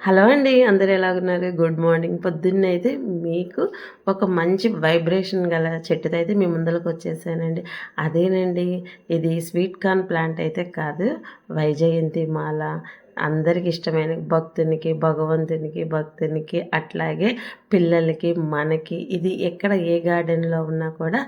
Hello అండి, అందరూ ఎలాగున్నారు? Good morning. పొద్దున్నైతే మీకు ఒక మంచి వైబ్రేషన్ గల చెట్టుతో అయితే మీ ముందరకు వచ్చేసానండి. అదేనండి, ఇది స్వీట్ కార్న్ ప్లాంట్ అయితే కాదు, వైజయంతి మాల. అందరికి ఇష్టమైన భక్తునికి, భగవంతునికి అట్లాగే పిల్లలకి, మనకి ఇది ఎక్కడ ఏ గార్డెన్లో ఉన్నా కూడా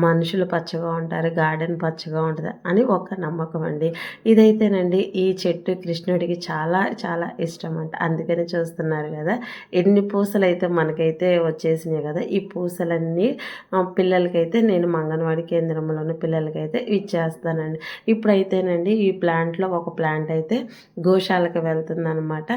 మనుషులు పచ్చగా ఉంటారు, గార్డెన్ పచ్చగా ఉంటుంది అని ఒక నమ్మకం అండి. ఇదైతేనండి ఈ చెట్టు కృష్ణుడికి చాలా చాలా ఇష్టం అంట. అందుకని చూస్తున్నారు కదా ఎన్ని పూసలు అయితే మనకైతే వచ్చేసినాయి కదా. ఈ పూసలన్నీ పిల్లలకైతే నేను అంగన్వాడీ కేంద్రంలోని పిల్లలకైతే ఇచ్చేస్తానండి. ఇప్పుడైతేనండి ఈ ప్లాంట్లో ఒక ప్లాంట్ అయితే గోశాలకు వెళ్తుందనమాట.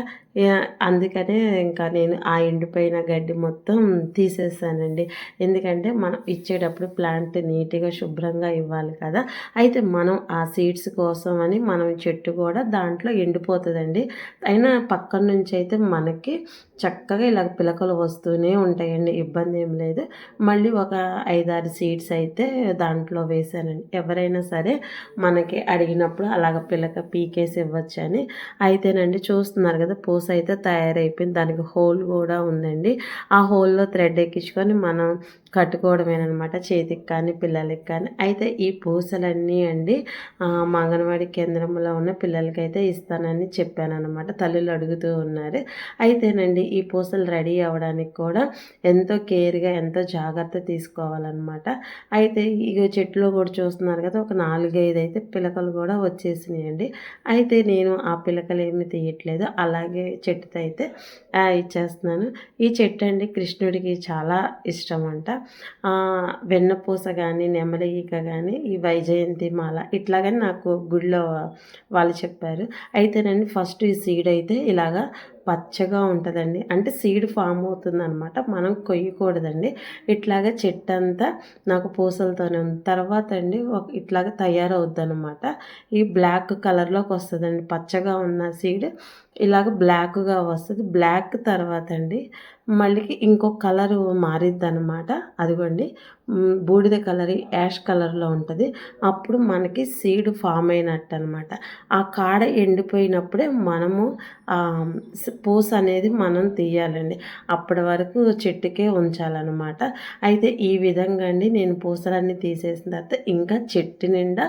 అందుకనే ఇంకా నేను ఆ ఎండిపోయిన గడ్డి మొత్తం తీసేసానండి. ఎందుకంటే మనం ఇచ్చేటప్పుడు ప్లాంట్ నీట్గా శుభ్రంగా ఇవ్వాలి కదా. అయితే మనం ఆ సీడ్స్ కోసం అని మనం చెట్టు కూడా దాంట్లో ఎండిపోతుందండి. అయినా పక్కన నుంచి అయితే మనకి చక్కగా ఇలా పిలకలు వస్తూనే ఉంటాయండి, ఇబ్బంది ఏం లేదు. మళ్ళీ ఒక 5-6 సీడ్స్ అయితే దాంట్లో వేసానండి. ఎవరైనా సరే మనకి అడిగినప్పుడు అలాగ పిలక పీకేసి ఇవ్వచ్చు అని. అయితేనండి చూస్తున్నారు కదా, పూస అయితే తయారైపోయింది. దానికి హోల్ కూడా ఉందండి. ఆ హోల్లో థ్రెడ్ ఎక్కించుకొని మనం కట్టుకోవడమేనమాట, చేతికి కానీ పిల్లలకి కానీ. అయితే ఈ పూసలన్నీ అండి మా అంగన్వాడీ కేంద్రంలో ఉన్న పిల్లలకైతే ఇస్తానని చెప్పానన్నమాట. తల్లులు అడుగుతూ ఉన్నారు. అయితేనండి ఈ పూసలు రెడీ అవ్వడానికి కూడా ఎంతో కేర్గా, ఎంతో జాగ్రత్త తీసుకోవాలన్నమాట. అయితే ఇక చెట్టులో కూడా చూస్తున్నారు కదా, ఒక 4-5 అయితే పిలకలు కూడా వచ్చేసినాయండి. అయితే నేను ఆ పిలకలు ఏమి తీయట్లేదు, అలాగే చెట్టుతో అయితే ఇచ్చేస్తున్నాను. ఈ చెట్టు అండి కృష్ణుడికి చాలా ఇష్టం అంట. వెన్నపూస కానీ, నెమలి ఈక కానీ, ఈ వైజయంతి మాల ఇట్లాగని నాకు గుడిలో వాళ్ళు చెప్పారు. అయితేనండి ఫస్ట్ ఈ సీడ్ అయితే ఇలాగా పచ్చగా ఉంటుందండి. అంటే సీడ్ ఫామ్ అవుతుంది అనమాట, మనం కొయ్యకూడదండి. ఇట్లాగే చెట్టు అంతా నాకు పూసలతోనే ఉంది. తర్వాత అండి ఇట్లాగ తయారవుద్ది అనమాట. ఈ బ్లాక్ కలర్లోకి వస్తుందండి. పచ్చగా ఉన్న సీడ్ ఇలాగ బ్లాక్గా వస్తుంది. బ్లాక్ తర్వాత అండి మళ్ళీ ఇంకొక కలరు మారిద్ది అనమాట. అదిగోండి బూడిద కలర్, యాష్ కలర్లో ఉంటుంది. అప్పుడు మనకి సీడ్ ఫామ్ అయినట్టు అనమాట. ఆ కాడ ఎండిపోయినప్పుడే మనము పూస అనేది మనం తీయాలండి. అప్పటి వరకు చెట్టుకే ఉంచాలన్నమాట. అయితే ఈ విధంగా అండి నేను పూసలన్నీ తీసేసిన తర్వాత ఇంకా చెట్టు నిండా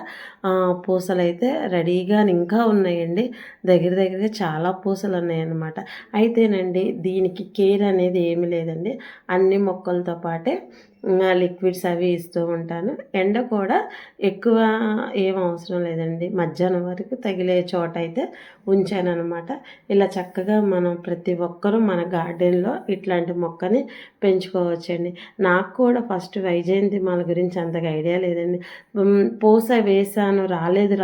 పూసలు అయితే రెడీగా ఇంకా ఉన్నాయండి. దగ్గరగా చాలా పూసలు ఉన్నాయన్నమాట. అయితేనండి దీనికి కేర్ అనేది ఏమీ లేదండి. అన్ని మొక్కలతో పాటే లిక్విడ్స్ అవి ఇస్తూ ఉంటాను. ఎండ కూడా ఎక్కువ ఏం అవసరం లేదండి. మధ్యాహ్నం వరకు తగిలే చోట అయితే ఉంచానన్నమాట. ఇలా చక్కగా మనం ప్రతి ఒక్కరూ మన గార్డెన్లో ఇట్లాంటి మొక్కని పెంచుకోవచ్చండి. నాకు కూడా ఫస్ట్ వైజయంతి మాల గురించి అంతగా ఐడియా లేదండి. పూస వేసాను, రాలేదు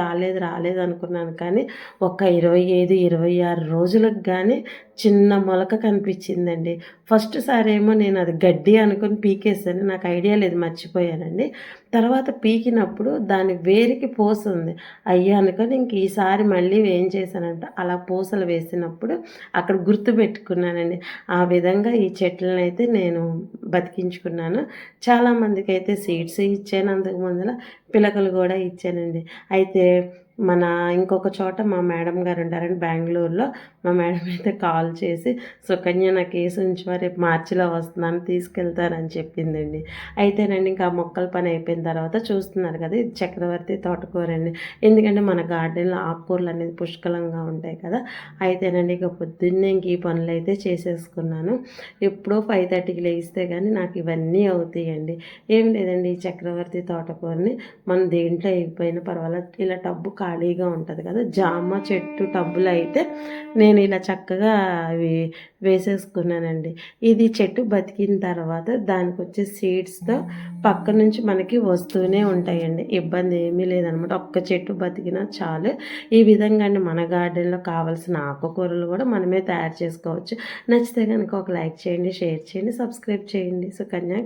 అనుకున్నాను. కానీ ఒక 25-26 రోజులకు కానీ చిన్న మొలక కనిపించిందండి. ఫస్ట్ సారి ఏమో నేను అది గడ్డి అనుకుని పీకేసాను, నాకు ఐడియా లేదు, మర్చిపోయానండి. తర్వాత పీకినప్పుడు దాని వేరికి పూస ఉంది. అయ్యా అనుకొని ఇంక ఈసారి మళ్ళీ ఏం చేశానంటే అలా పూసలు వేసినప్పుడు అక్కడ గుర్తు పెట్టుకున్నానండి. ఆ విధంగా ఈ చెట్లను అయితే నేను బతికించుకున్నాను. చాలామందికి అయితే సీడ్స్ ఇచ్చాను, అంతకు ముందులో పిలకలు కూడా ఇచ్చానండి. అయితే మన ఇంకొక చోట మా మేడం గారు ఉంటారండి బెంగళూరులో. మా మేడం అయితే కాల్ చేసి సుకన్య నా కేసు ఉంచివా, రేపు మార్చిలో వస్తున్నాను తీసుకెళ్తానని చెప్పిందండి. అయితేనండి ఇంకా మొక్కల పని అయిపోయిన తర్వాత చూస్తున్నారు కదా, ఇది చక్రవర్తి తోటకూర అండి. ఎందుకంటే మన గార్డెన్లో ఆకుకూరలు అనేది పుష్కలంగా ఉంటాయి కదా. అయితేనండి ఇక పొద్దున్నే ఇంక ఈ పనులు అయితే చేసేసుకున్నాను. ఎప్పుడో 5:30కి లేస్తే కానీ నాకు ఇవన్నీ అవుతాయండి. ఏం లేదండి, ఈ చక్రవర్తి తోటకూరని మనం దేంట్లో అయిపోయినా పర్వాలేదు, ఇలా టబ్బు ఖాళీగా ఉంటుంది కదా, జామ చెట్టు టబ్బులు అయితే నేను ఇలా చక్కగా అవి వేసేసుకున్నానండి. ఇది చెట్టు బతికిన తర్వాత దానికి వచ్చే సీడ్స్తో పక్క నుంచి మనకి వస్తూనే ఉంటాయండి, ఇబ్బంది ఏమీ లేదనమాట. ఒక్క చెట్టు బతికినా చాలు. ఈ విధంగా అండి మన గార్డెన్లో కావాల్సిన ఆకుకూరలు కూడా మనమే తయారు చేసుకోవచ్చు. నచ్చితే కనుక ఒక లైక్ చేయండి, షేర్ చేయండి, సబ్స్క్రైబ్ చేయండి. సుకన్య